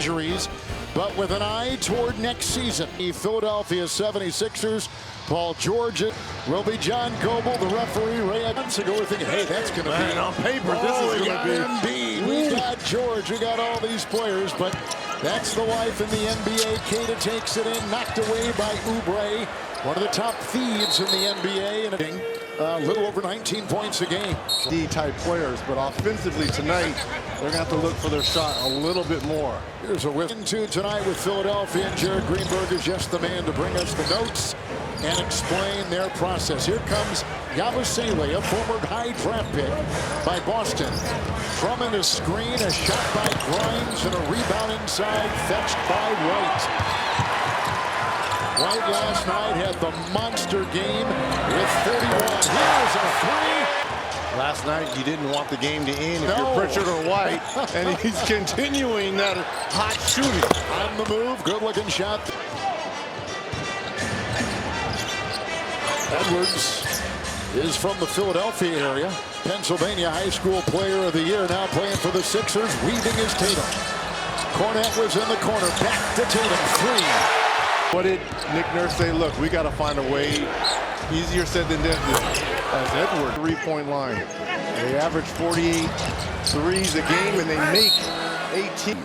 injuries, but with an eye toward next season. The Philadelphia 76ers, Paul George will be John Goebel, the referee. Ray months ago, we're thinking, hey, that's going to be on paper. This is going to be Embiid. We got George. We got all these players, but that's the life in the NBA. Keita takes it in, knocked away by Oubre, one of the top thieves in the NBA, and a little over 19 points a game. D-type players, but offensively tonight, they're going to have to look for their shot a little bit more. Here's a win two tonight with Philadelphia, and Jared Greenberg is just the man to bring us the notes and explain their process. Here comes Yabusele, a former high draft pick by Boston. Drummond, a screen, a shot by Grimes, and a rebound inside, fetched by White. White last night had the monster game with 31. Here's a three. Last night, you didn't want the game to end if No. you're Pritchard or White, and he's continuing that hot shooting. On the move, good-looking shot. Edwards is from the Philadelphia area. Pennsylvania High School Player of the Year, now playing for the Sixers. Weaving is Tatum. Cornette was in the corner. Back to Tatum. Three. What did Nick Nurse say? Look, we got to find a way. Easier said than done. As Edwards, three-point line. They average 48 threes a game, and they make 18.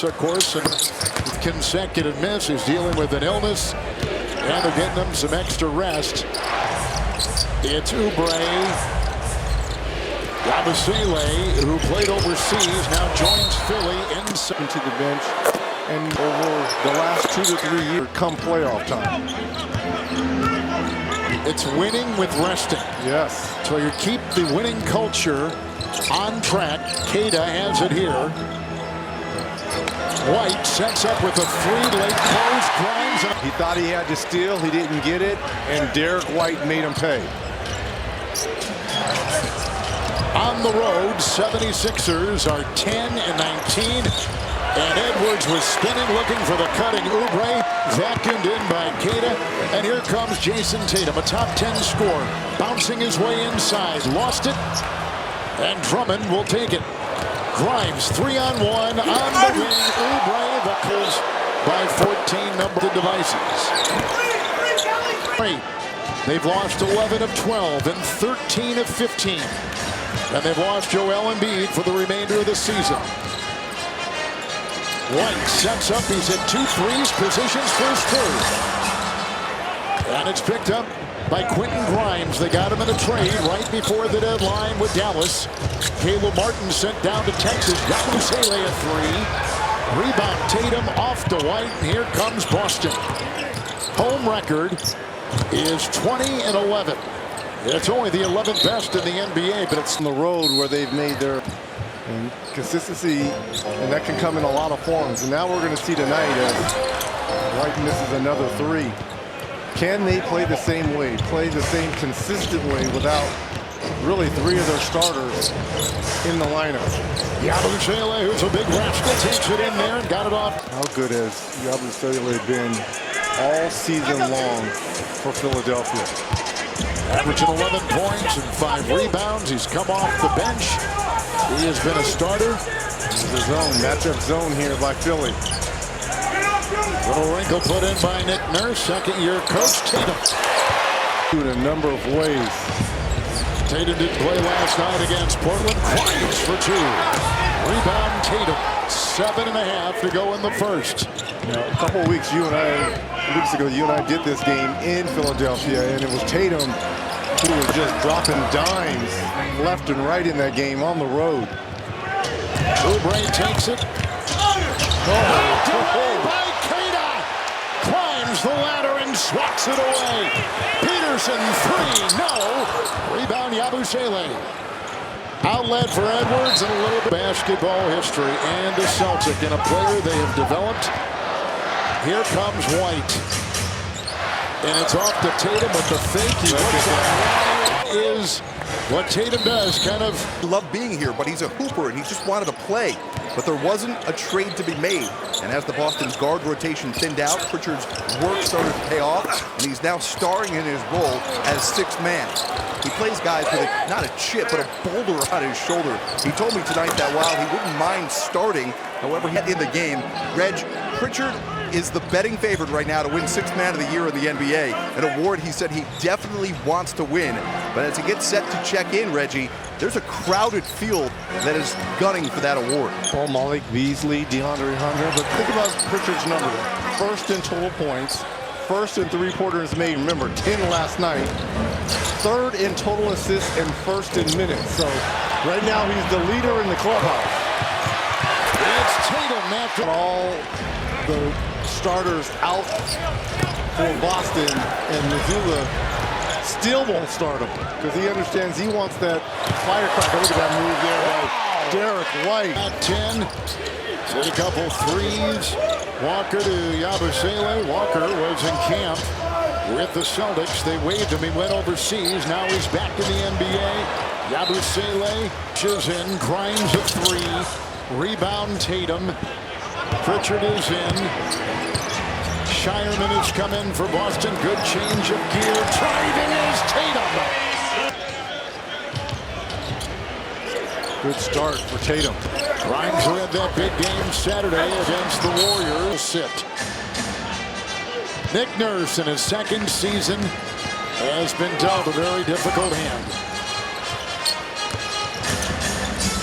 Of course, and with consecutive misses, dealing with an illness, and they're getting them some extra rest. It's Oubre. Yabusele, who played overseas, now joins Philly inside To the bench, and over the last 2 to 3 years, come playoff time. It's winning with resting. Yes. So you keep the winning culture on track. Keita has it here. White sets up with a three, late close, Grimes. He thought he had to steal, he didn't get it, and Derek White made him pay. On the road, 76ers are 10 and 19. And Edwards was spinning, looking for the cutting Oubre. Vacuumed in by Keita. And here comes Jason Tatum, a top 10 scorer, bouncing his way inside. Lost it. And Drummond will take it. Grimes, 3-on-1 on the wing. Oubre buckles by 14 numbered devices. They've lost 11 of 12 and 13 of 15. And they've lost Joel Embiid for the remainder of the season. White sets up. He's hit 2 threes, positions for his third. And it's picked up by Quentin Grimes. They got him in a trade right before the deadline with Dallas. Caleb Martin sent down to Texas. Yabusele a three. Rebound Tatum off to White. And here comes Boston. Home record is 20 and 11. It's only the 11th best in the NBA, but it's On the road where they've made their consistency, and that can come in a lot of forms. And now we're going to see tonight as White misses another three. Can they play the same way, play the same consistent way without really 3 of their starters in the lineup? Yabusele, who's a big rascal, takes it in there and got it off. How good has Yabusele been all season long for Philadelphia? Averaging 11 points and 5 rebounds. He's come off the bench. He has been a starter. This is a zone, matchup zone here by Philly. Little wrinkle put in by Nick Nurse, second-year coach Tatum. In a number of ways. Tatum didn't play last night against Portland. Grimes for 2. Rebound Tatum. 7.5 to go in the first. Now, a couple of weeks ago, you and I did this game in Philadelphia, and it was Tatum who was just dropping dimes left and right in that game on the road. Oubre takes it. Knocked away by Keita. Climbs the ladder and swats it away. Peterson, 3, no. Rebound Yabusele. Outlet for Edwards, and a little bit of basketball history and a Celtic and a player they have developed. Here comes White. And it's off to Tatum with the fake. He looks like is what Tatum does, kind of. Love being here, but he's a hooper and he just wanted to play. But there wasn't a trade to be made. And as the Boston's guard rotation thinned out, Pritchard's work started to pay off, and he's now starring in his role as 6th man. He plays guys with not a chip, but a boulder on his shoulder. He told me tonight that while he wouldn't mind starting However, in the game, Reg, Pritchard is the betting favorite right now to win Sixth Man of the Year in the NBA, an award he said he definitely wants to win. But as he gets set to check in, Reggie, there's a crowded field that is gunning for that award. Paul Malik, Beasley, DeAndre Hunter. But think about Pritchard's number. First in total points, first in three-pointers made. Remember, 10 last night. Third in total assists and first in minutes. So right now he's the leader in the clubhouse. It's Tatum after All the starters out for Boston, and Missoula still won't start him because he understands he wants that firecracker. Look at that move there by Derek White. at 10. Hit a couple threes. Walker to Yabusele. Walker was in camp with the Celtics. They waived him. He went overseas. Now he's back in the NBA. Yabusele is in. Grimes a three. Rebound Tatum. Pritchard is in. Shireman has come in for Boston. Good change of gear. Driving is Tatum. Good start for Tatum. Grimes who had that big game Saturday against the Warriors. Sit. Nick Nurse in his second season has been dealt a very difficult hand.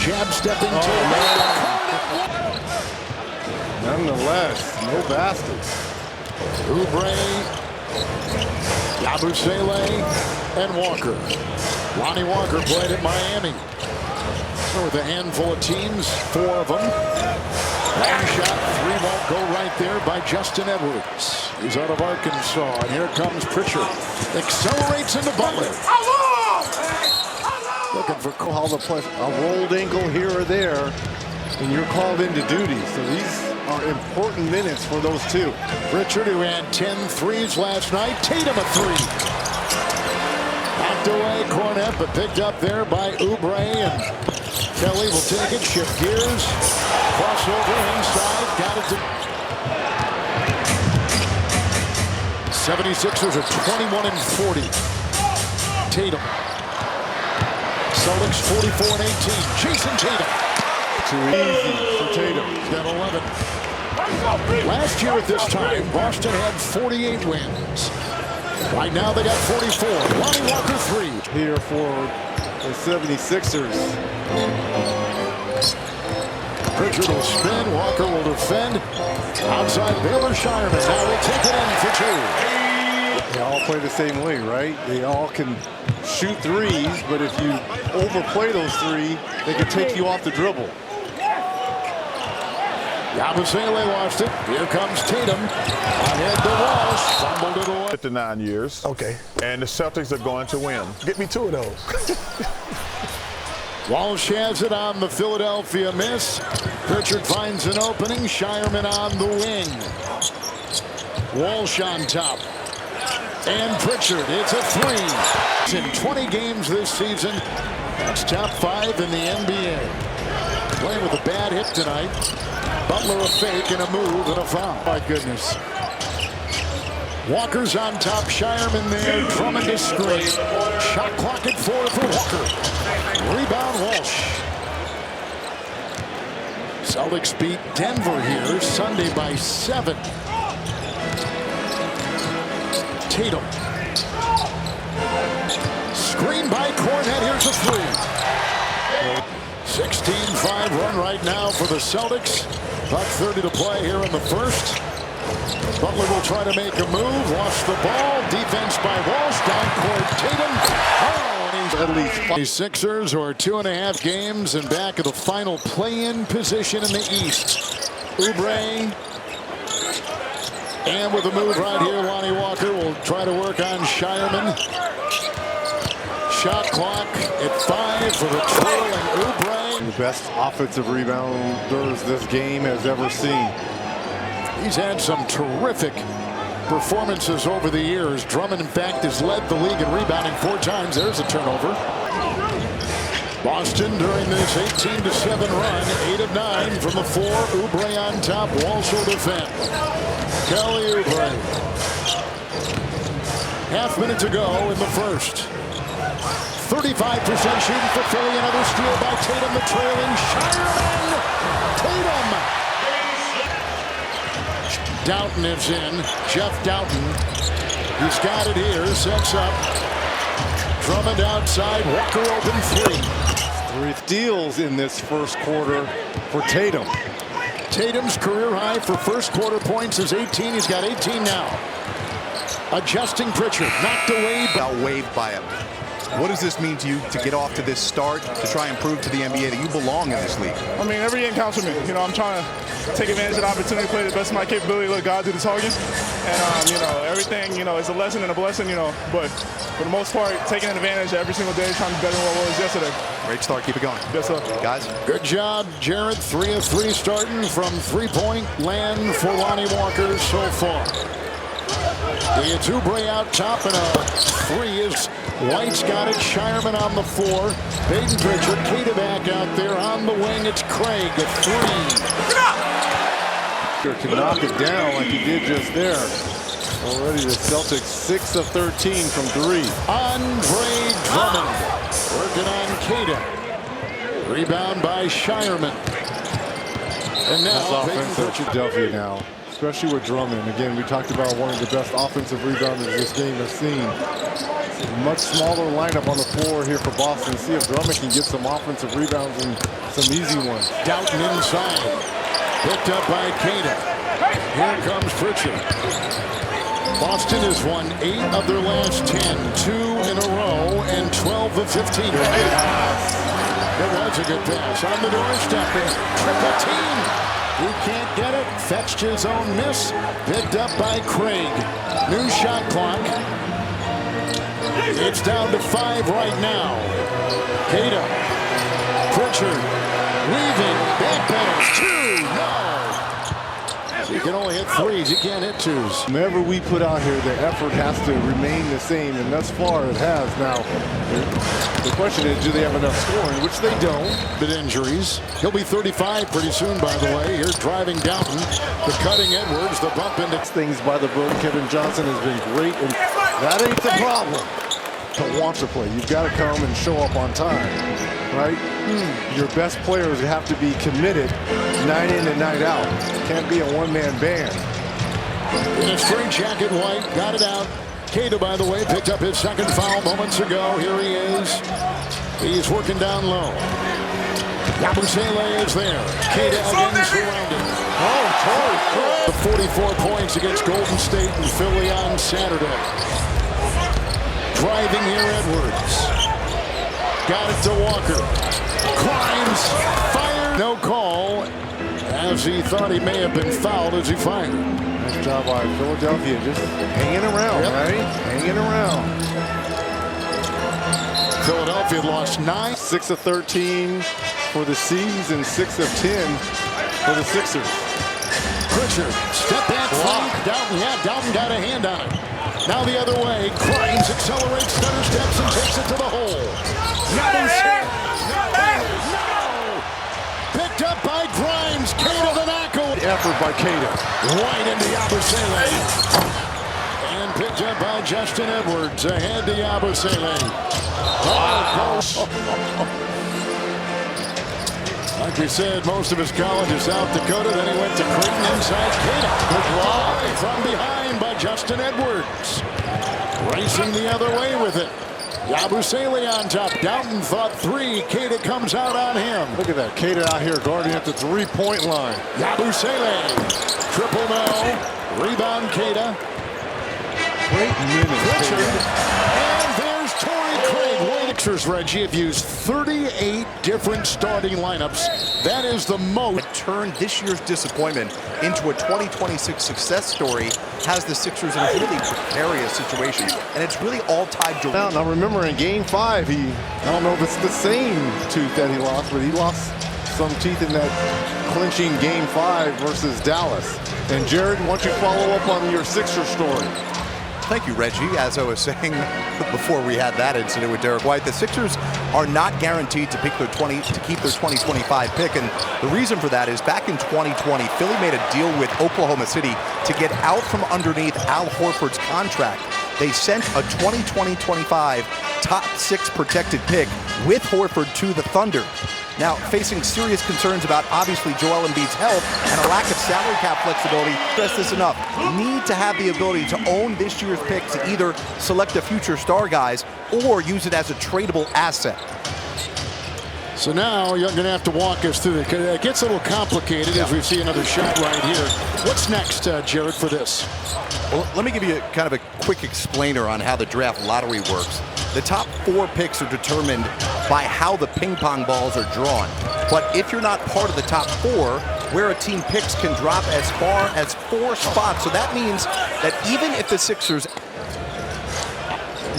Jab stepping to Nonetheless, no baskets. Oubre, Yabusele, and Walker. Lonnie Walker played at Miami with a handful of teams, 4 of them. Long shot, 3 won't go right there by Justin Edwards. He's out of Arkansas, and here comes Pritchard. Accelerates into Butler. Looking for Call the play, a rolled ankle here or there, and you're called into duty. So these are important minutes for those two. Pritchard, who had 10 threes last night. Tatum a 3. Knocked away, Cornet, but picked up there by Oubre, and Kelly will take it, shift gears, crossover inside, got it to 76ers are 21 and 40. Tatum. Celtics 44 and 18. Jason Tatum. Too easy for Tatum. He's got 11. Last year at this time, Boston had 48 wins. Right now they got 44. Lonnie Walker 3. Here for the 76ers. Pritchard will spin. Walker will defend. Outside Baylor Shireman. Now will take it in for 2. They all play the same way, right? They all can shoot threes, but if you overplay those 3, they can take you off the dribble. Yabusele lost it. Here comes Tatum. Ahead to Walsh. Fumbled it away. 59 years. Okay. And the Celtics are going to win. Get me 2 of those. Walsh has it on the Philadelphia miss. Pritchard finds an opening. Shireman on the wing. Walsh on top. And Pritchard, it's a 3. It's in 20 games this season. That's top 5 in the NBA. Playing with a bad hip tonight. Butler a fake and a move and a foul. My goodness. Walker's on top. Shireman there. Drummond to screen. Shot clock at 4 for Walker. Rebound Walsh. Celtics beat Denver here Sunday by 7. Tatum. Screen by Cornet. Here's a 3. 16-5 run right now for the Celtics. About 30 to play here in the first. Butler will try to make a move. Lost the ball. Defense by Walsh. Down court Tatum. Oh, and he's at least. The Sixers who are 2.5 games and back of the final play-in position in the East. Oubre. And with a move right here, Lonnie Walker will try to work on Shireman. Shot clock at 5 for the trailing Oubre. The best offensive rebounders this game has ever seen. He's had some terrific performances over the years. Drummond, in fact, has led the league in rebounding 4 times. There's a turnover. Boston during this 18-7 run, 8 of 9 from the 4. Oubre on top. Walsh will defend. Kelly Oubre. Half minute to go in the first. 35% shooting for Philly. Another steal by Tatum. The trailing Shireman. Tatum Doughton is in. Jeff Doughton. He's got it here. Sets up. Drummond outside. Walker open three. 3 steals in this first quarter for Tatum. Tatum's career high for first quarter points is 18. He's got 18 now. Adjusting Pritchard. Knocked away. Outwaved by him. What does this mean to you to get off to this start, to try and prove to the NBA that you belong in this league? I mean, every game counts for me. You know, I'm trying to take advantage of the opportunity to play the best of my capability, let God do the talking. And, you know, everything, you know, is a lesson and a blessing, you know. But for the most part, taking advantage every single day, trying to be better than what I was yesterday. Great start. Keep it going. Yes, sir. Guys. Good job, Jarrett. 3 of 3 starting from three-point land for Lonnie Walker so far. The Toubre out top and a 3 is White's got it. Shireman on the floor. Peyton Pritchard, Keita back out there on the wing. It's Craig, a 3. Can knock it down like he did just there. Already the Celtics 6 of 13 from 3. Andre Drummond working on Keita. Rebound by Shireman. And now Offense at Philadelphia now, especially with Drummond. Again, we talked about one of the best offensive rebounders this game has seen. It's a much smaller lineup on the floor here for Boston. See if Drummond can get some offensive rebounds and some easy ones. Doughton inside. Picked up by Keita. Here comes Pritchard. Boston has won 8 of their last 10, 2 in a row, and 12 of 15. It was a good pass on the doorstep. Triple team. He can't get it. Fetched his own miss. Picked up by Craig. New shot clock. It's down to 5 right now. Keita. Pritchard. Weaving. Backpedals. 2. No. You can only hit 3s. You can't hit 2s. Whenever we put out here, the effort has to remain the same, and thus far it has. Now, the question is, do they have enough scoring, which they don't. But injuries. He'll be 35 pretty soon, by the way. Here's driving Doughton. The cutting Edwards. The bump into Things by the book. Kevin Johnson has been great, and that ain't the problem. To want to play, you've got to come and show up on time, right? Your best players have to be committed night in and night out. Can't be a one-man band. in a straight jacket, White got it out. Keita, by the way, picked up his second foul moments ago. Here he is. He's working down low. Yabusele is there. Keita again surrounded. The 44 points against Golden State and Philly on Saturday. Driving here, Edwards. Got it to Walker. Climbs, fired. No call, as he thought he may have been fouled as he fired. Nice job by Philadelphia, just hanging around, right? Hanging around. Philadelphia lost 9. 6 of 13 for the C's and 6 of 10 for the Sixers. Pritchard, step back, block. Doughton got a hand on it. Now the other way. Grimes accelerates, stutter steps, and takes it to the hole. No! Picked up by Grimes. Keita the knuckle. Effort by Keita. Right into Yabusele. And picked up by Justin Edwards. Ahead to Yabusele. Like we said, most of his college is South Dakota. Then he went to Creighton inside. Keita. Good block from behind by Justin Edwards. Racing the other way with it. Yabusele on top. Doughton thought 3. Keita comes out on him. Look at that. Keita out here guarding at the three-point line. Yabusele. Triple no. Rebound Keita. Great minutes. And there's Torrey Craig. Sixers, Reggie, have used 38 different starting lineups. That is the most. Turned this year's disappointment into a 2026 success story has the Sixers in a really precarious situation. And it's really all tied to... Now remember in Game 5, I don't know if it's the same tooth that he lost, but he lost some teeth in that clinching Game 5 versus Dallas. And Jared, why don't you follow up on your Sixers story? Thank you, Reggie. As I was saying before we had that incident with Derek White, the Sixers are not guaranteed to keep their 2025 pick. And the reason for that is back in 2020, Philly made a deal with Oklahoma City to get out from underneath Al Horford's contract. They sent a 2020-25 top 6 protected pick with Horford to the Thunder. Now, facing serious concerns about obviously Joel Embiid's health and a lack of salary cap flexibility, stress this enough, need to have the ability to own this year's pick to either select the future star guys or use it as a tradable asset. So now you're going to have to walk us through it. It gets a little complicated as we see another shot right here. What's next, Jared, for this? Well, let me give you kind of a quick explainer on how the draft lottery works. The top 4 picks are determined by how the ping pong balls are drawn. But if you're not part of the top 4, where a team picks can drop as far as 4 spots. So that means that even if the Sixers...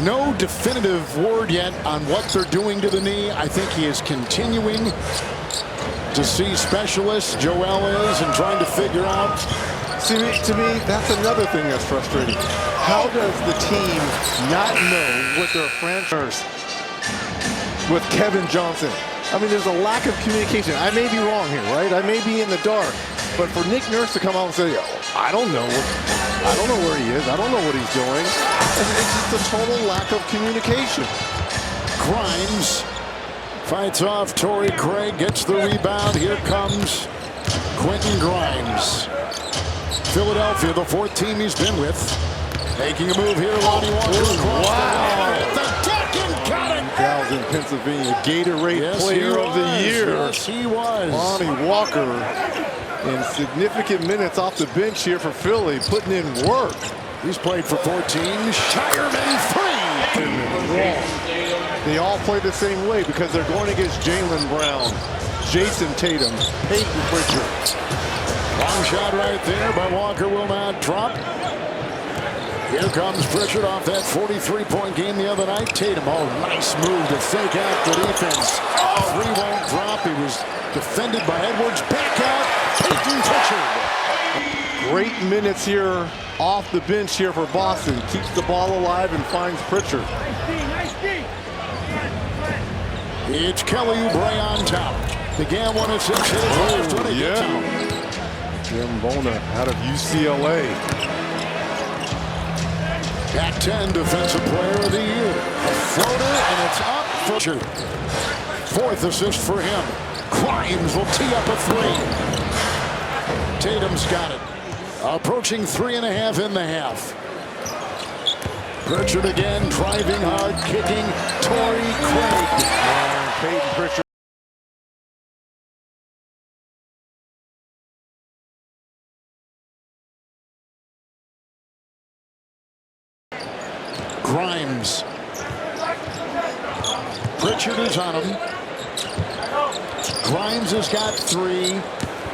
No definitive word yet on what they're doing to the knee. I think he is continuing to see specialists. Joel is, and trying to figure out. See, to me, that's another thing that's frustrating. How does the team not know what their franchise with Kevin Johnson? I mean, there's a lack of communication. I may be wrong here, right? I may be in the dark. But for Nick Nurse to come out and say, oh, I don't know where he is. I don't know what he's doing. It's just a total lack of communication. Grimes fights off Torrey Craig, gets the rebound. Here comes Quentin Grimes. Philadelphia, the 4th team he's been with. Making a move here, Lonnie Walker. Wow. The deck and got it. 2000 Pennsylvania Gatorade Player of the Year. Yes, he was. Lonnie Walker in significant minutes off the bench here for Philly, putting in work. He's played for 14. Shireman 3. They all play the same way because they're going against Jaylen Brown, Jason Tatum, Peyton Pritchard. Long shot right there, but Walker will not drop. Here comes Pritchard off that 43-point game the other night. Tatum, oh, nice move to fake out the defense. 3 won't drop. He was defended by Edwards. Back out, Peyton Pritchard. Great minutes here off the bench here for Boston. Keeps the ball alive and finds Pritchard. It's Kelly Oubre on top. Began 1 of 6 hits. Oh, yeah. Jim Bona out of UCLA. Pac-10 Defensive Player of the Year. A floater, and it's up for Pritchard. 4th assist for him. Grimes will tee up a 3. Tatum's got it. Approaching 3.5 in the half. Pritchard again, driving hard, kicking. Torrey Craig. And Peyton Pritchard. Grimes. Pritchard is on him. Grimes has got 3.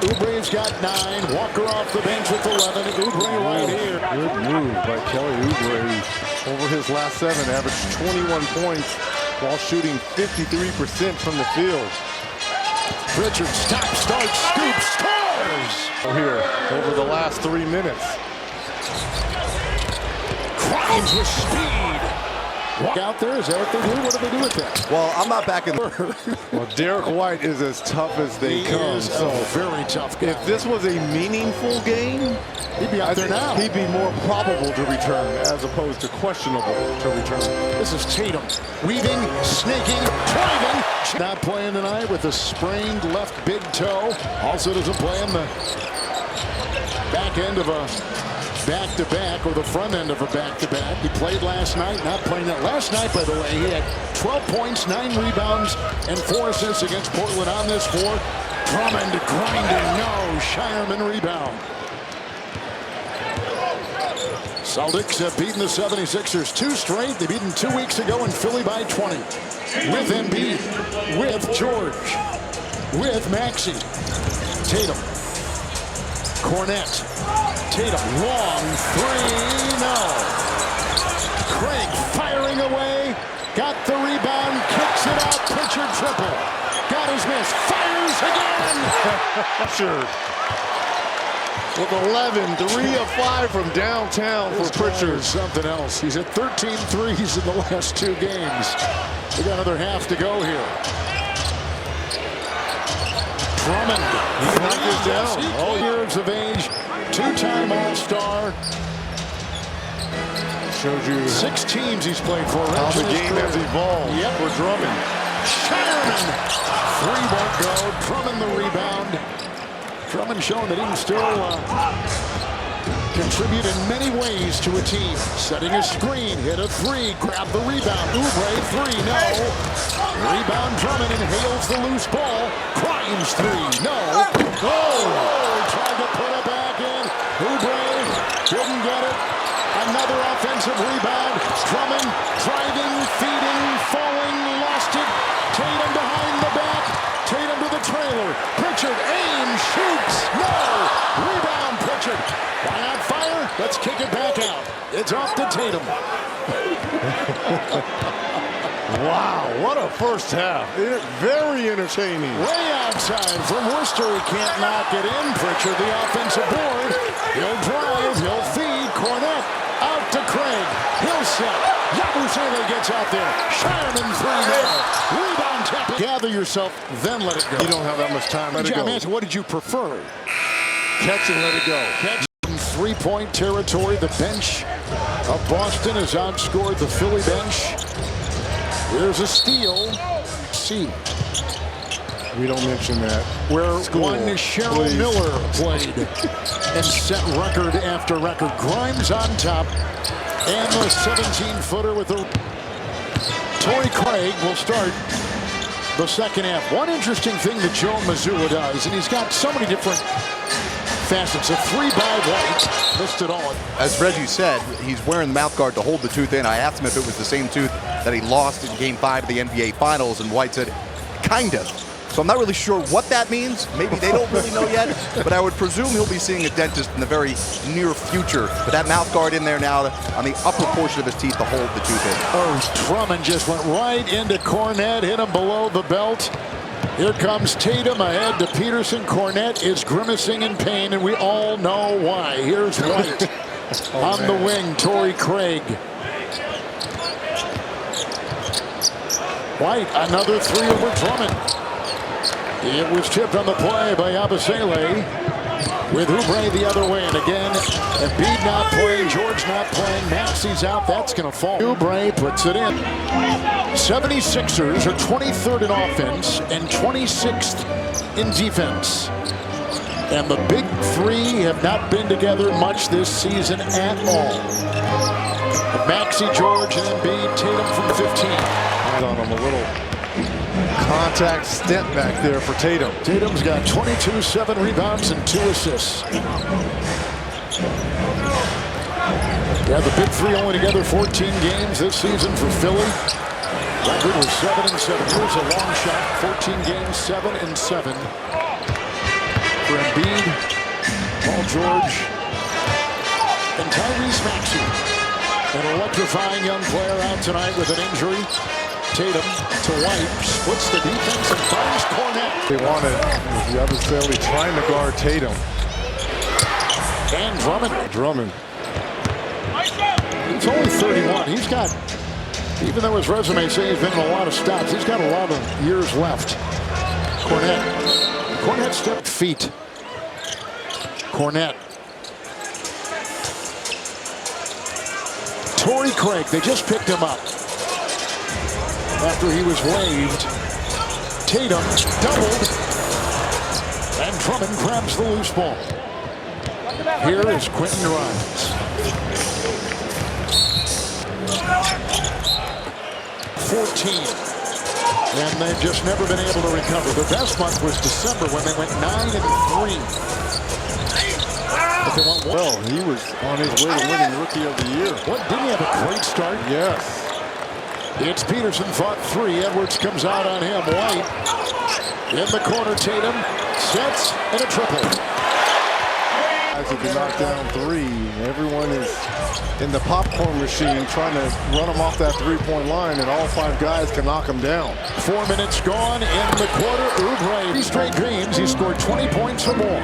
Oubre's got 9. Walker off the bench with 11. Oubre right here. Good move by Kelly Oubre. Over his last 7, averaged 21 points while shooting 53% from the field. Pritchard stops, starts, scoops, scores! Here, over the last 3 minutes. Grimes with speed. Walk out there, is that what they do? What do they do with that? Well, I'm not back in the... Well, Derek White is as tough as they come. He is a very tough guy. If this was a meaningful game, he'd be out there now. He'd be more probable to return as opposed to questionable to return. This is Tatum. Weaving, snaking, driving. Not playing tonight with a sprained left big toe. Also doesn't play in the back end of a back-to-back, or the front end of a back-to-back. He played last night, not playing that. Last night, by the way, he had 12 points, 9 rebounds, and 4 assists against Portland on this 4. Drummond grinding, no. Shireman rebound. Celtics have beaten the 76ers 2 straight. They beat them 2 weeks ago in Philly by 20. With Embiid, with George, with Maxey. Tatum. Cornette. Tatum, long 3, no. Craig firing away, got the rebound, kicks it out, Pritchard triple. Got his miss, fires again. Sure. With 11, 3 of 5 from downtown for Pritchard. Something else. He's at 13 threes in the last 2 games. We got another half to go here. Drummond. He knocked it down. All years of age. 2-time All-Star. shows you 6 teams he's played for. how Rich, the in his game career. has evolved for Drummond. Sherman. 3 won't go. Drummond the rebound. Drummond showing that he can still contribute in many ways to a team. Setting a screen, hit a 3, grab the rebound. Oubre 3, no. Rebound Drummond inhales the loose ball. Grimes 3, no. Tried to put it back in. Oubre didn't get it. Another offensive rebound. Drummond driving, feeding, falling, lost it. Tatum behind the back. Tatum to the trailer. Pritchard aims, shoots, no. Rebound Pritchard. Why not fire? Let's kick it back out. It's off to Tatum. Wow, what a first half. Very entertaining. Way outside from Worcester. He can't knock it in. Pritchard, the offensive board. He'll drive. He'll feed. Cornette out to Craig. He'll set. Yabusele gets out there. Sherman 3 there. Rebound tap. Gather yourself, then let it go. You don't have that much time. Let it go. Answer, what did you prefer? Catch and let it go. Catch in 3-point territory. The bench of Boston has outscored the Philly bench. Here's a steal. C. We don't mention that. Where School, one Cheryl please. Miller played and set record after record. Grimes on top. And the 17-footer with the... Torrey Craig will start the second half. One interesting thing that Joe Mazzulla does, and he's got so many different facets. A 3 by White. Missed it all. As Reggie said, he's wearing the mouth guard to hold the tooth in. I asked him if it was the same tooth that he lost in Game 5 of the NBA Finals, and White said, kind of. So I'm not really sure what that means. Maybe they don't really know yet, but I would presume he'll be seeing a dentist in the very near future. But that mouth guard in there now on the upper portion of his teeth to hold the tooth in. Oh, Drummond just went right into Cornette, hit him below the belt. Here comes Tatum ahead to Peterson. Cornette is grimacing in pain, and we all know why. Here's White on the wing, Torrey Craig. White, another 3 over Drummond. It was tipped on the play by Yabusele, with Oubre the other way. And again, Embiid not playing, George not playing, Maxey's out. That's going to fall. Oubre puts it in. 76ers are 23rd in offense and 26th in defense. And the big 3 have not been together much this season at all. Maxey, George, and Embiid, Tatum from 15. On him a little contact step back there for Tatum. Tatum's got 22, 7 rebounds, and 2 assists. Yeah, the big 3 only together 14 games this season for Philly. Record was 7-7. Here's a long shot. 14 games, 7-7. For Embiid, Paul George, and Tyrese Maxey. An electrifying young player out tonight with an injury. Tatum to White, splits the defense and finds Cornette. They wanted the other Philly trying to guard Tatum. And Drummond. Drummond. He's only 31. He's got, even though his resume says he's been in a lot of stops, he's got a lot of years left. Cornette. Cornette stepped feet. Cornette. Torrey Craig, they just picked him up after he was waived. Tatum doubled, and Drummond grabs the loose ball. Here is Quentin Grimes. 14, and they've just never been able to recover. Their best month was December when they went 9-3. But they won Well, he was on his way to winning Rookie of the Year. What, didn't he have a great start? Yes. It's Peterson fought 3. Edwards comes out on him. White in the corner. Tatum sets and a triple. As he can knock down 3, everyone is in the popcorn machine trying to run him off that 3-point line, and all 5 guys can knock him down. 4 minutes gone in the quarter. Oubre, 3 straight games. He scored 20 points or more.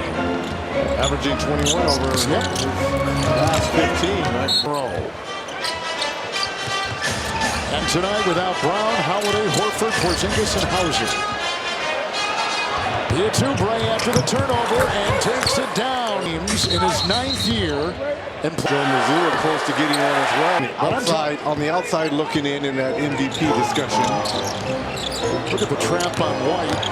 Averaging 21 over his last 15. Right? Bro. And tonight, without Brown, Holiday, Horford, Porzingis, and Hauser. It's Oubre after the turnover and takes it down. games in his 9th year. And Joe Mazzulla close to getting one as well. On the outside looking in that MVP discussion. Look at the trap on White.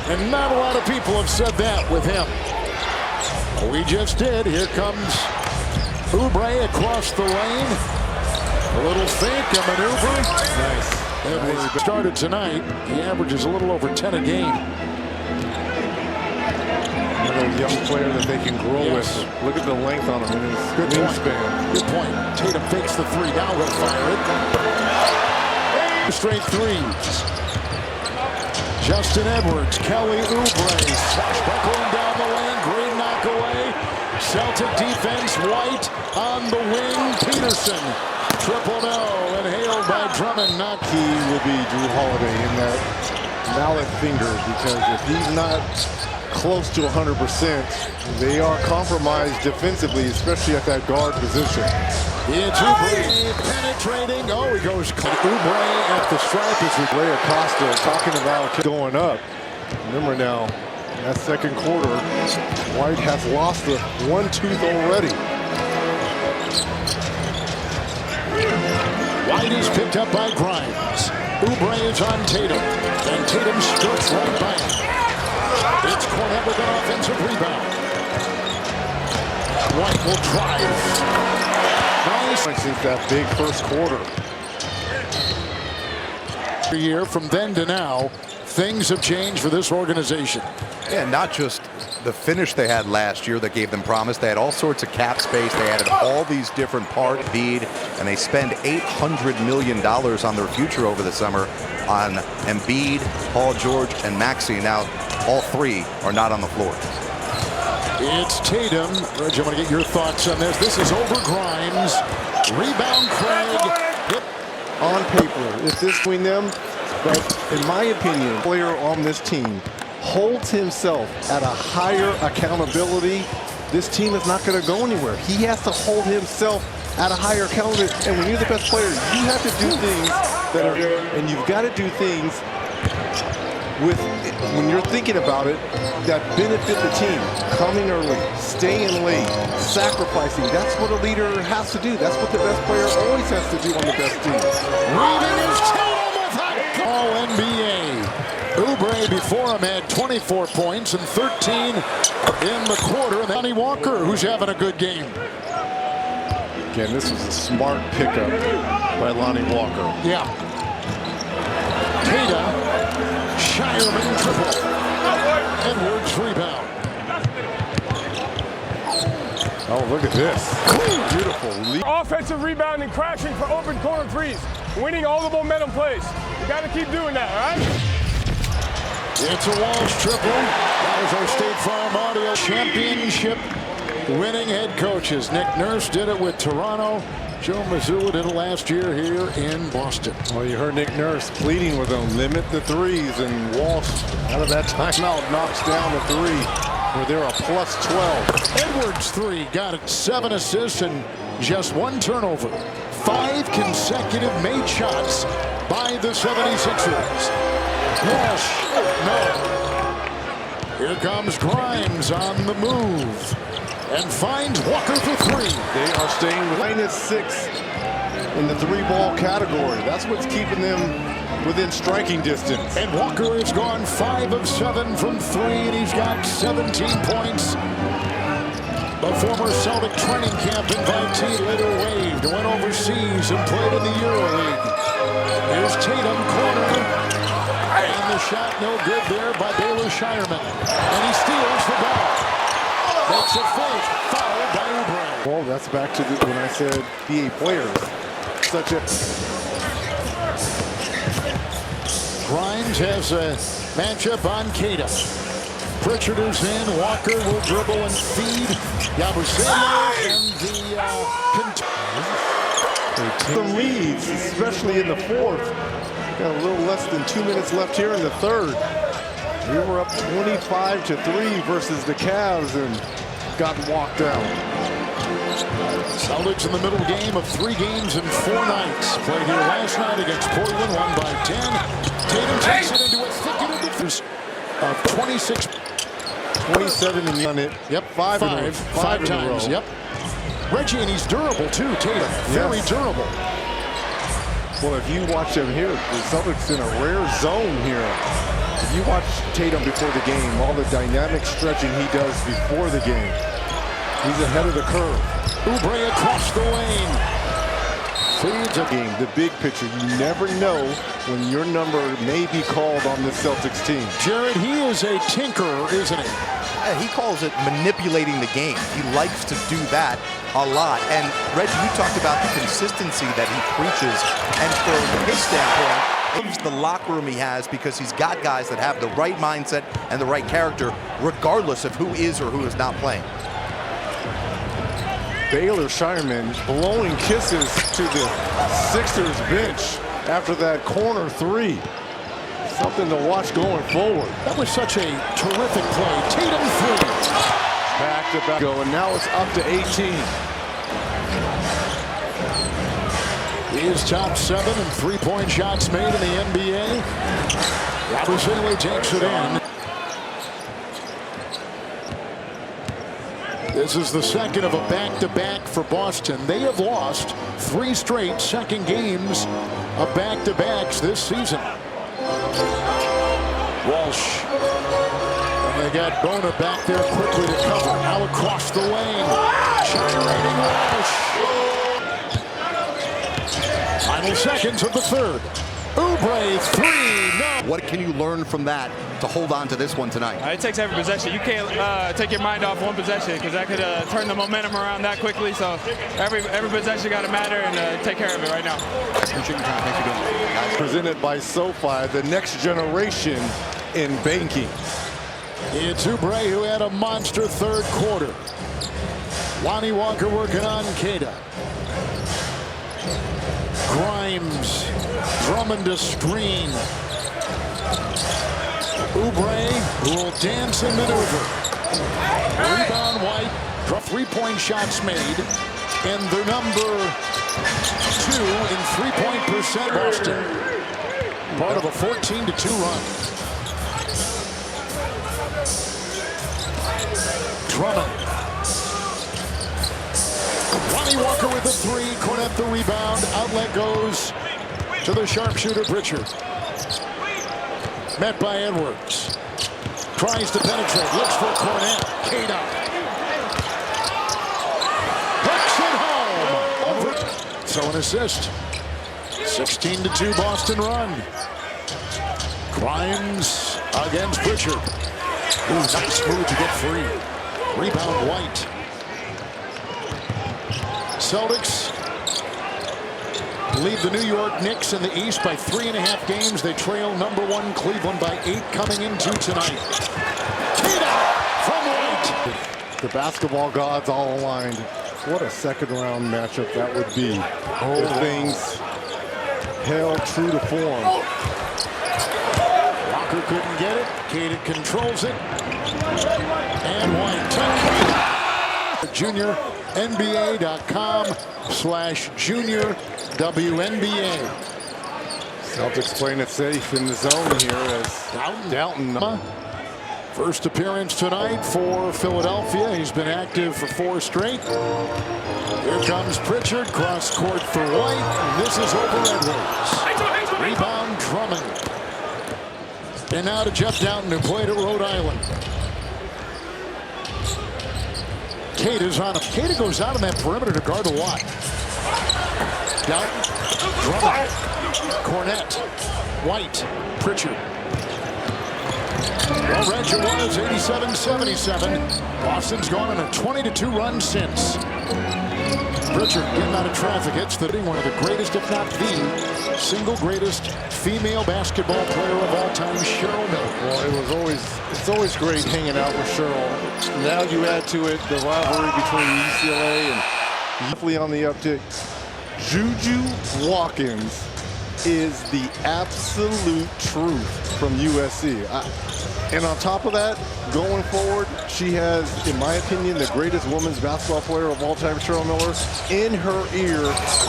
And not a lot of people have said that with him. We just did. Here comes Oubre across the lane. A little fake, a maneuver. Nice. Edwards started tonight. He averages a little over 10 a game. Another young player that they can grow with. Look at the length on him in his wingspan. Good point. Tatum fakes the three. Now he'll fire it. Straight threes. Justin Edwards, Kelly Oubre, swashbuckling down the lane. Green knockaway. Celtic defense. White on the wing. Peterson. Triple no, and hailed by Drummond. Not key will be Drew Holiday in that mallet finger, because if he's not close to 100%, they are compromised defensively, especially at that guard position. It's Oubre penetrating. Oh, he goes Oubre at the stripe as we Ray Acosta talking about going up. Remember now, that second quarter, White has lost the one tooth already. White is picked up by Grimes. Oubre is on Tatum. And Tatum skirts right by him. It's Cornette with an offensive rebound. White will drive. Nice. Since that big first quarter. Year from then to now, things have changed for this organization. Yeah, not just the finish they had last year that gave them promise. They had all sorts of cap space. They added all these different parts, and they spend $800 million on their future over the summer on Embiid, Paul George, and Maxey. Now, all three are not on the floor. It's Tatum. Reg, I want to get your thoughts on this. This is over Grimes. Rebound Craig. On paper, it's this between them, but in my opinion, player on this team holds himself at a higher accountability, this team is not going to go anywhere. He has to hold himself at a higher accountability, and when you're the best player, you have to do things that are, and you've got to do things with, when you're thinking about it, that benefit the team. Coming early, staying late, sacrificing. That's what a leader has to do. That's what the best player always has to do on the best team. Reading is Tatum with a All-NBA. Oubre before him had 24 points and 13 in the quarter. And Lonnie Walker, who's having a good game. Again, this was a smart pickup by Lonnie Walker. Yeah. Tatum, Shireman triple. Edwards rebound. Oh, look at this. Beautiful. Offensive rebounding, crashing for open corner threes, winning all the momentum plays. You got to keep doing that, all right? It's a Walsh triple. That was our State Farm Audio championship winning head coaches. Nick Nurse did it with Toronto. Joe Mazzulla did it last year here in Boston. Well, you heard Nick Nurse pleading with them, limit the threes, and Walsh, out of that timeout, knocks down the three, where they're a plus 12. Edwards three, got it. 7 assists and just 1 turnover. 5 consecutive made shots by the 76ers. Walsh, no. Here comes Grimes on the move. And finds Walker for 3. They are staying with -6 in the 3-ball category. That's what's keeping them within striking distance. And Walker has gone 5 of 7 from 3, and he's got 17 points. The former Celtic training camp invitee later waived, went overseas and played in the EuroLeague. Here's Tatum, corner. And the shot no good there by Baylor Shireman. And he steals the ball. Makes a fake, fouled by Oubre. Well, that's back to when I said NBA players. Such a... Grimes has a matchup on Keita. Pritchard is in. Walker will dribble and feed. Yabusele and the leads, especially in the fourth. Got a little less than 2 minutes left here in the third. We were up 25-3 versus the Cavs and got walked down. Celtics in the middle game of 3 games in 4 nights. Played here last night against Portland, won by 10. Tatum takes it into a thicket 26. 27 and on it. Yep, Five five in a row. times. Yep. Reggie, and he's durable too, Tatum. Very durable. Well, if you watch him here, the Celtics in a rare zone here. If you watch Tatum before the game, all the dynamic stretching he does before the game, he's ahead of the curve. Oubre across the lane. Feeds a game, the big picture. You never know when your number may be called on this Celtics team. Jared, he is a tinkerer, isn't he? Yeah, he calls it manipulating the game. He likes to do that a lot. And Reggie, you talked about the consistency that he preaches. And from his standpoint, loves the locker room he has because he's got guys that have the right mindset and the right character, regardless of who is or who is not playing. Baylor Shireman blowing kisses to the Sixers bench after that corner three. Something to watch going forward. That was such a terrific play. Tatum three. Back to back go, and now it's up to 18. He is top 7 in three-point shots made in the NBA. Yabusele takes it in. This is the second of a back-to-back for Boston. They have lost 3 straight second games of back-to-backs this season. Walsh. And they got Bona back there quickly to cover. Now across the lane. Gyrating Walsh. Final seconds of the third. Oubre, 3, no. What can you learn from that to hold on to this one tonight? It takes every possession. You can't take your mind off one possession because that could turn the momentum around that quickly. So every possession got to matter and take care of it right now. Appreciate your time. Thanks for doing it. Presented by SoFi, the next generation in banking. It's Oubre who had a monster third quarter. Lonnie Walker working on Queta. Grimes, Drummond to screen. Oubre who will dance and maneuver. Rebound White. 3-point shots made. And they're number 2 in 3-point percent. Boston. Part of a 14-2 run. Drummond. Lonnie Walker with the 3. Cornette the rebound. Outlet goes to the sharpshooter Pritchard. Met by Edwards. Tries to penetrate. Looks for Cornette. Queta. Hooks it home. Over. So an assist. 16-2 Boston run. Grimes against Pritchard. Ooh, nice move to get free. Rebound White. Celtics lead the New York Knicks in the East by 3.5 games. They trail number 1 Cleveland by 8 coming into tonight. Queta from White. The basketball gods all aligned. What a second-round matchup that would be. If things held true to form. Walker couldn't get it. Queta controls it. And White. Junior. NBA.com/junior WNBA. Celtics playing it safe in the zone here as Dalton. First appearance tonight for Philadelphia. He's been active for 4 straight. Here comes Pritchard, cross court for White. And this is over Edwards. Rebound Drummond. And now to Jeff Doughton, who played at Rhode Island. Queta's on him. Queta goes out on that perimeter to guard the Watt. Doughton, Drummond, Cornette, White, Pritchard. Well, Reg, it was 87-77. Boston's gone on a 20-2 run since. Pritchard getting out of traffic. It's one of the greatest, if not the single greatest female basketball player of all time, Cheryl Miller. Well, it's always great hanging out with Cheryl. Now you add to it the rivalry between UCLA and definitely on the uptick. Juju Watkins is the absolute truth from USC. And on top of that, going forward, she has, in my opinion, the greatest women's basketball player of all time, Cheryl Miller, in her ear,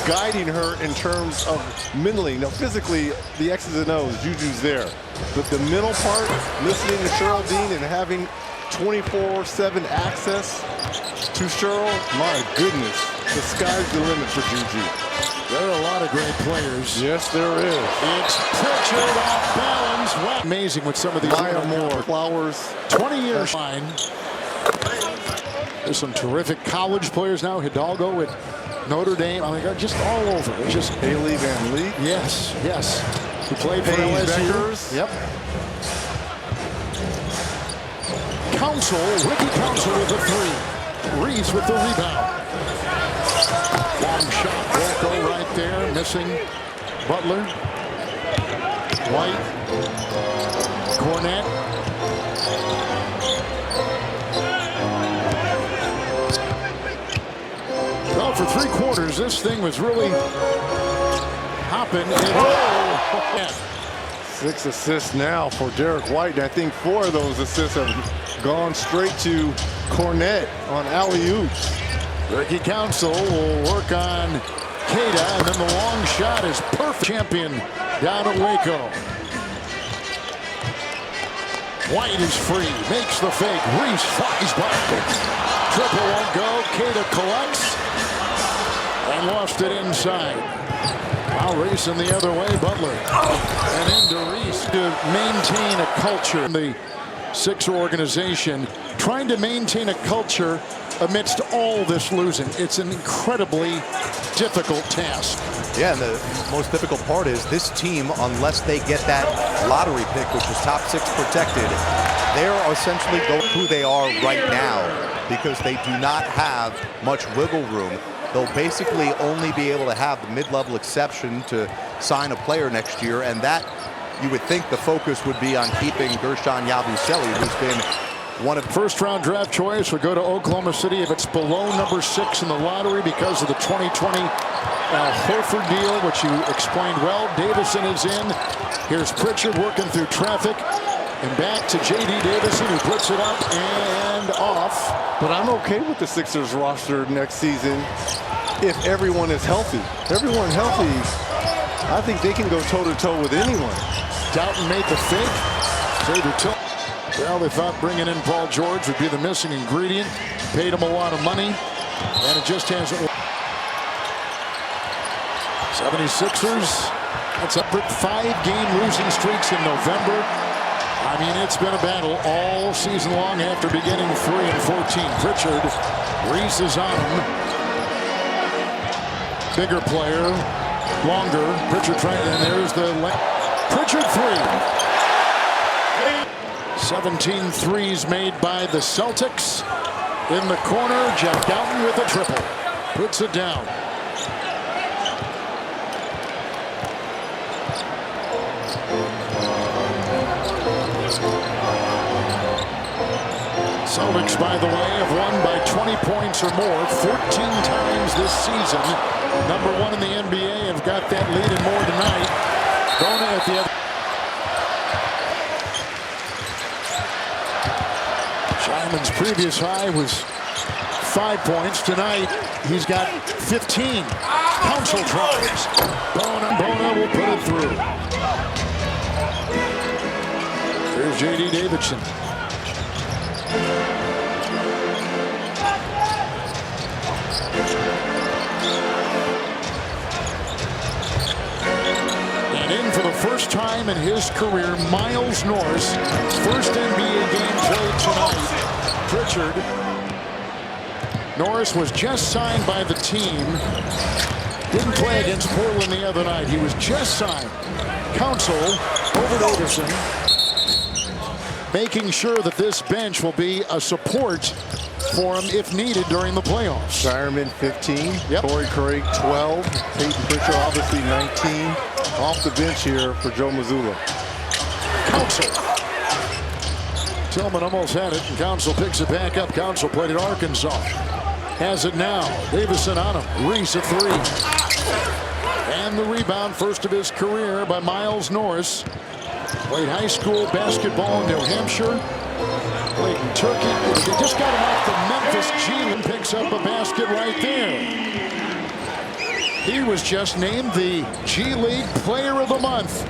guiding her in terms of mentally. Now, physically, the X's and O's, Juju's there. But the middle part, listening to Cheryl Dean and having 24/7 access to Cheryl, my goodness, the sky's the limit for Juju. There are a lot of great players. Yes, there is. It's Pritchard off balance. Wow. Amazing with some of these. Maya Moore, Flowers. 20 years. Fine. There's some terrific college players now. Hidalgo at Notre Dame. I mean, they're just all over. It's just Haley Van Lee. yes. Who played for Paige LSU. Beckers. Yep. Ricky Council with a three. Reese with the rebound. Long shot won't go right there. Missing Butler. White. Cornett. Well, for 3 quarters, this thing was really hopping. And 6 assists now for Derek White, and I think 4 of those assists have gone straight to Cornett on alley-oops. Ricky Council will work on Cada, and then the long shot is perfect. Champion down at Waco. White is free, makes the fake. Reese flies back. Triple won't go. Cada collects and lost it inside. Now racing the other way, Butler. And into Reese to maintain a culture in the Sixer organization, trying to maintain a culture amidst all this losing. It's an incredibly difficult task. Yeah, and the most difficult part is this team, unless they get that lottery pick, which is top 6 protected, they're essentially going who they are right now because they do not have much wiggle room. They'll basically only be able to have the mid-level exception to sign a player next year, and that you would think the focus would be on keeping Gershon Yabusele, who's been one of first-round draft choice would go to Oklahoma City if it's below number 6 in the lottery because of the 2020 Horford deal, which you explained well. Davison is in. Here's Pritchard working through traffic. And back to J.D. Davison, who puts it up and off. But I'm okay with the Sixers roster next season if everyone is healthy. Everyone healthy, I think they can go toe-to-toe with anyone. Doughton made the fake. Well, they thought bringing in Paul George would be the missing ingredient. Paid him a lot of money, and it just hasn't worked. 76ers, that's up at 5-game losing streaks in November. I mean, it's been a battle all season long after beginning 3-14. Pritchard, Reese is on him. Bigger player, longer. Pritchard trying, and there's the Pritchard 3. 17 threes made by the Celtics. In the corner, Jeff Doughton with a triple. Puts it down. Celtics, by the way, have won by 20 points or more 14 times this season. Number 1 in the NBA, have got that lead and more tonight. Bona at the other. Shyman's previous high was 5 points. Tonight, he's got 15. Council tries. Bona will put it through. Here's J.D. Davidson. And in for the first time in his career, Miles Norris, first NBA game played tonight. Pritchard. Norris was just signed by the team. Didn't play against Portland the other night. He was just signed. Council over to Anderson, making sure that this bench will be a support for him if needed during the playoffs. Shireman 15, Yep. Torrey Craig 12, Peyton Pritchard obviously 19. Off the bench here for Joe Mazzulla. Council. Tillman almost had it, and Council picks it back up. Council played at Arkansas. Has it now. Davison on him. Reese a 3. And the rebound, first of his career by Miles Norris. Played high school basketball in New Hampshire. Played in Turkey. They just got him off the Memphis G and picks up a basket right there. He was just named the G League Player of the Month.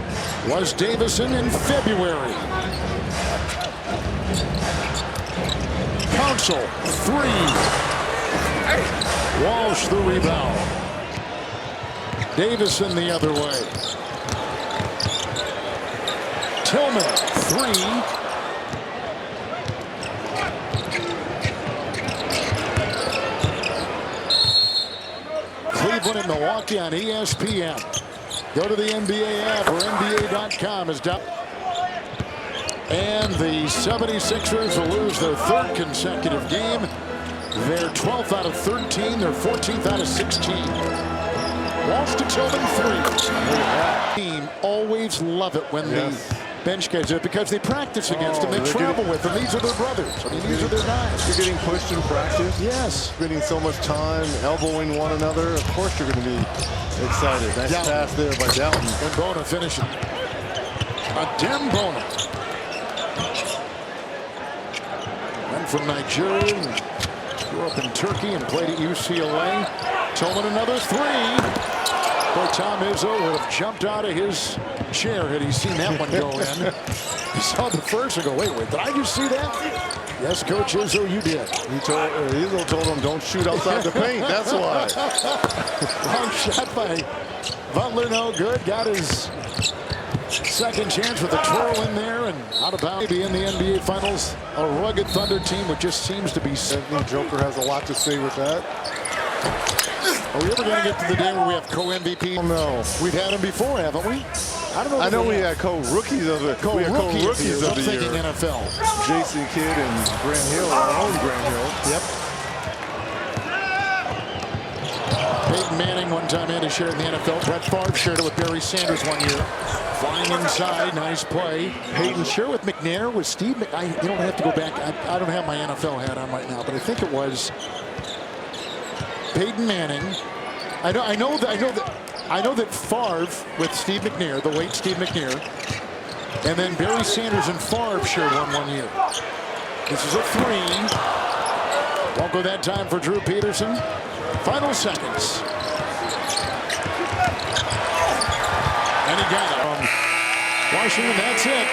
Was Davison in February. Council, 3. Walsh the rebound. Davison the other way. Tillman, 3. Cleveland and Milwaukee on ESPN. Go to the NBA app or NBA.com is down. And the 76ers will lose their 3rd consecutive game. They're 12th out of 13. They're 14th out of 16. Walsh to Tillman, 3. Team always love it when the bench guys do it because they practice against them. They travel with them. These are their brothers. I mean, these are their guys. You're getting pushed in practice. Yes. Spending so much time elbowing one another. Of course you're going to be excited. Nice pass there by Dalton. And Bona finishing. Adem Bona. And from Nigeria. Grew up in Turkey and played at UCLA. Tillman another 3. Boy, Tom Izzo would have jumped out of his chair had he seen that one go in. He saw the first and go, wait, did I just see that? Yes, Coach Izzo, you did. Izzo told him, don't shoot outside the paint. That's why. Long shot by Butler, no good. Got his second chance with a twirl in there and out of bounds. Maybe in the NBA Finals, a rugged Thunder team which just seems to be. Joker has a lot to say with that. Are we ever going to get to the day where we have co-MVP? Oh, no. We've had them before, haven't we? I know we had co-rookies of the co-rookies of the year. I'm thinking NFL. Jason Kidd and Grant Hill, our own Grant Hill. Yep. Peyton Manning one time had to share in the NFL. Brett Favre shared it with Barry Sanders one year. Flying inside, nice play. Peyton share with McNair, with Steve. You don't have to go back. I don't have my NFL hat on right now, but I think it was Peyton Manning. I know that Favre with Steve McNair, the late Steve McNair, and then Barry Sanders and Favre shared one year. This is a 3. Won't go that time for Drew Peterson. Final seconds. And he got it. Washington, that's it.